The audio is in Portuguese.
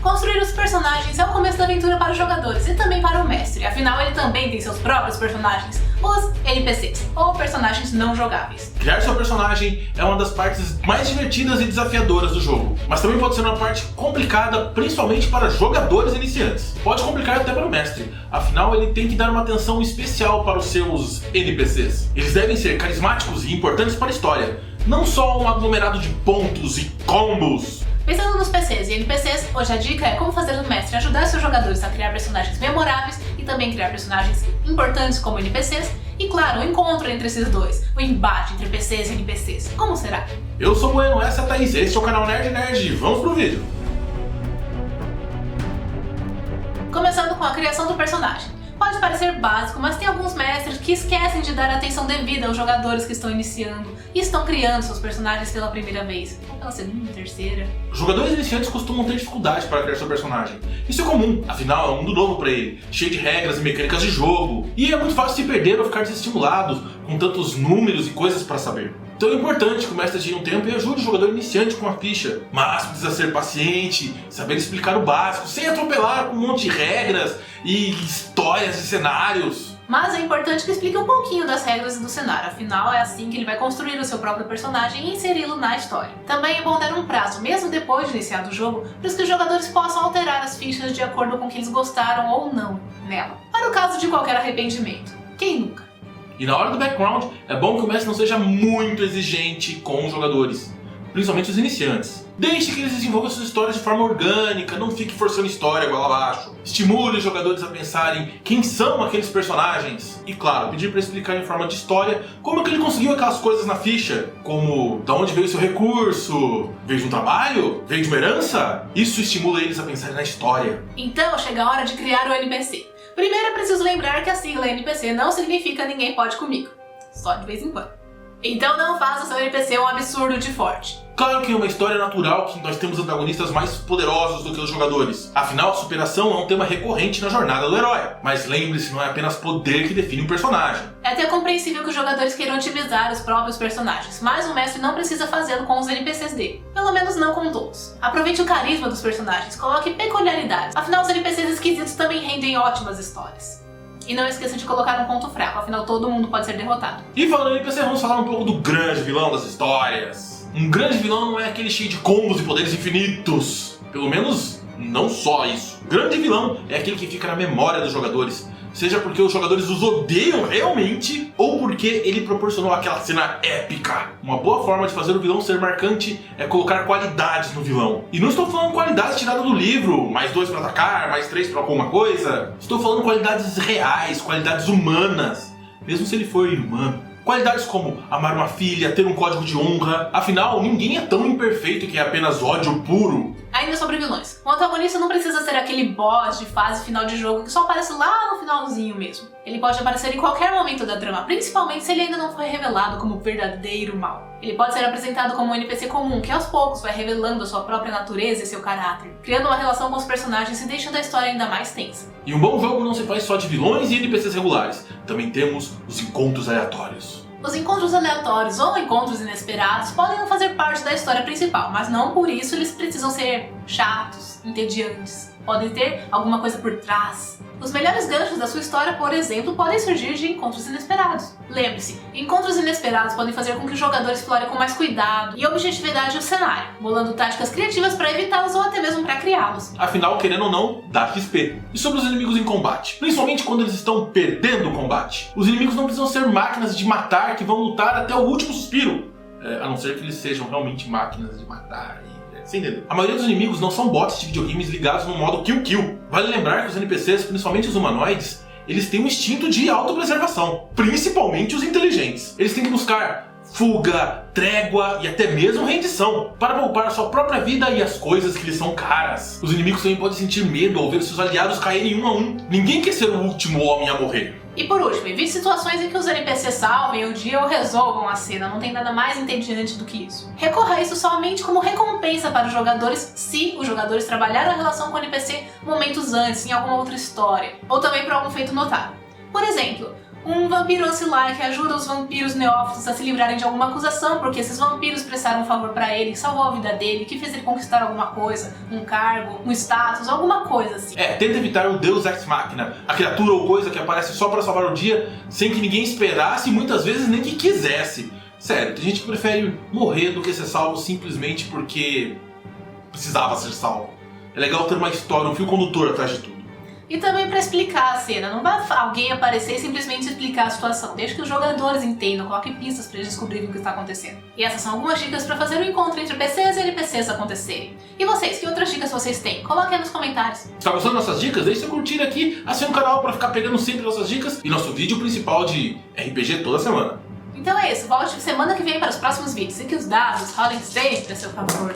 Construir os personagens é o começo da aventura para os jogadores e também para o mestre, afinal ele também tem seus próprios personagens, os NPCs, ou personagens não jogáveis. Criar seu personagem é uma das partes mais divertidas e desafiadoras do jogo, mas também pode ser uma parte complicada, principalmente para jogadores iniciantes. Pode complicar até para o mestre, afinal ele tem que dar uma atenção especial para os seus NPCs. Eles devem ser carismáticos e importantes para a história, não só um aglomerado de pontos e combos. Pensando nos PCs e NPCs, hoje a dica é como fazer o mestre ajudar seus jogadores a criar personagens memoráveis e também criar personagens importantes como NPCs e, claro, o encontro entre esses dois, o embate entre PCs e NPCs. Como será? Eu sou o Bueno, essa é a Thaís, este é o canal Nerd. Vamos pro vídeo! Começando com a criação do personagem. Pode parecer básico, mas tem alguns mestres que esquecem de dar atenção devida aos jogadores que estão iniciando e estão criando seus personagens pela primeira vez, ou pela segunda, terceira. Os jogadores iniciantes costumam ter dificuldade para criar seu personagem. Isso é comum, afinal é um mundo novo para ele, cheio de regras e mecânicas de jogo, e é muito fácil se perder ou ficar desestimulado com tantos números e coisas para saber. Então é importante que o mestre tire um tempo e ajude o jogador iniciante com a ficha, mas precisa ser paciente, saber explicar o básico, sem atropelar com um monte de regras e histórias e cenários. Mas é importante que explique um pouquinho das regras e do cenário, afinal é assim que ele vai construir o seu próprio personagem e inseri-lo na história. Também é bom dar um prazo, mesmo depois de iniciado o jogo, para que os jogadores possam alterar as fichas de acordo com o que eles gostaram ou não nela, para o caso de qualquer arrependimento. Quem nunca? E na hora do background, é bom que o mestre não seja muito exigente com os jogadores, principalmente os iniciantes. Deixe que eles desenvolvam suas histórias de forma orgânica, não fique forçando história igual abaixo. Estimule os jogadores a pensarem quem são aqueles personagens. E claro, pedir para explicar em forma de história como é que ele conseguiu aquelas coisas na ficha, como da onde veio o seu recurso, veio de um trabalho, veio de uma herança. Isso estimula eles a pensarem na história. Então chega a hora de criar o NPC. Primeiro é preciso lembrar que a sigla NPC não significa ninguém pode comigo, só de vez em quando. Então não faça seu NPC um absurdo de forte. Claro que é uma história natural que nós temos antagonistas mais poderosos do que os jogadores. Afinal, a superação é um tema recorrente na jornada do herói. Mas lembre-se, não é apenas poder que define um personagem. É até compreensível que os jogadores queiram otimizar os próprios personagens, mas o mestre não precisa fazê-lo com os NPCs dele. Pelo menos não com todos. Aproveite o carisma dos personagens, coloque peculiaridades. Afinal, os NPCs esquisitos também rendem ótimas histórias. E não esqueça de colocar um ponto fraco, afinal todo mundo pode ser derrotado. E falando em NPC, vamos falar um pouco do grande vilão das histórias. Um grande vilão não é aquele cheio de combos e poderes infinitos. Pelo menos, não só isso. O grande vilão é aquele que fica na memória dos jogadores. Seja porque os jogadores os odeiam realmente, ou porque ele proporcionou aquela cena épica. Uma boa forma de fazer o vilão ser marcante é colocar qualidades no vilão. E não estou falando qualidades tiradas do livro, mais 2 para atacar, mais 3 para alguma coisa. Estou falando qualidades reais, qualidades humanas, mesmo se ele for inumano. Qualidades como amar uma filha, ter um código de honra. Afinal, ninguém é tão imperfeito que é apenas ódio puro. Ainda sobre vilões. O antagonista não precisa ser aquele boss de fase final de jogo que só aparece lá no finalzinho mesmo. Ele pode aparecer em qualquer momento da trama, principalmente se ele ainda não foi revelado como verdadeiro mal. Ele pode ser apresentado como um NPC comum, que aos poucos vai revelando a sua própria natureza e seu caráter, criando uma relação com os personagens e deixando a história ainda mais tensa. E um bom jogo não se faz só de vilões e NPCs regulares. Também temos os encontros aleatórios. Os encontros aleatórios ou encontros inesperados podem não fazer parte da história principal, mas não por isso eles precisam ser chatos, entediantes. Podem ter alguma coisa por trás. Os melhores ganchos da sua história, por exemplo, podem surgir de encontros inesperados. Lembre-se, encontros inesperados podem fazer com que o jogador explore com mais cuidado e objetividade o cenário, bolando táticas criativas para evitá-los ou até mesmo para criá-los. Afinal, querendo ou não, dá XP. E sobre os inimigos em combate? Principalmente quando eles estão perdendo o combate. Os inimigos não precisam ser máquinas de matar que vão lutar até o último suspiro. A não ser que eles sejam realmente máquinas de matar. Você entendeu? A maioria dos inimigos não são bots de videogames ligados no modo kill. Vale lembrar que os NPCs, principalmente os humanoides, eles têm um instinto de autopreservação, principalmente os inteligentes. Eles têm que buscar fuga, trégua e até mesmo rendição para poupar sua própria vida e as coisas que lhes são caras. Os inimigos também podem sentir medo ao ver seus aliados caírem um a um. Ninguém quer ser o último homem a morrer. E por último, evite situações em que os NPCs salvem o dia ou resolvam a cena, não tem nada mais entediante do que isso. Recorra a isso somente como recompensa para os jogadores se os jogadores trabalharam a relação com o NPC momentos antes, em alguma outra história, ou também por algum feito notável. Por exemplo, Um vampiro ancilar que ajuda os vampiros neófitos a se livrarem de alguma acusação, porque esses vampiros prestaram um favor pra ele, que salvou a vida dele, que fez ele conquistar alguma coisa, um cargo, um status, alguma coisa assim. Tenta evitar o Deus Ex Machina, a criatura ou coisa que aparece só pra salvar o dia, sem que ninguém esperasse e muitas vezes nem que quisesse. Sério, tem gente que prefere morrer do que ser salvo simplesmente porque precisava ser salvo. É legal ter uma história, um fio condutor atrás de tudo. E também pra explicar a cena, não vai alguém aparecer e simplesmente explicar a situação. Deixa que os jogadores entendam, coloque pistas pra eles descobrirem o que está acontecendo. E essas são algumas dicas pra fazer o encontro entre PCs e NPCs acontecerem. E vocês, que outras dicas vocês têm? Coloquem aí nos comentários. Está gostando das nossas dicas? Deixe seu curtir aqui, assine o canal pra ficar pegando sempre nossas dicas e nosso vídeo principal de RPG toda semana. Então é isso, volte semana que vem para os próximos vídeos e que os dados rolem sempre a seu favor.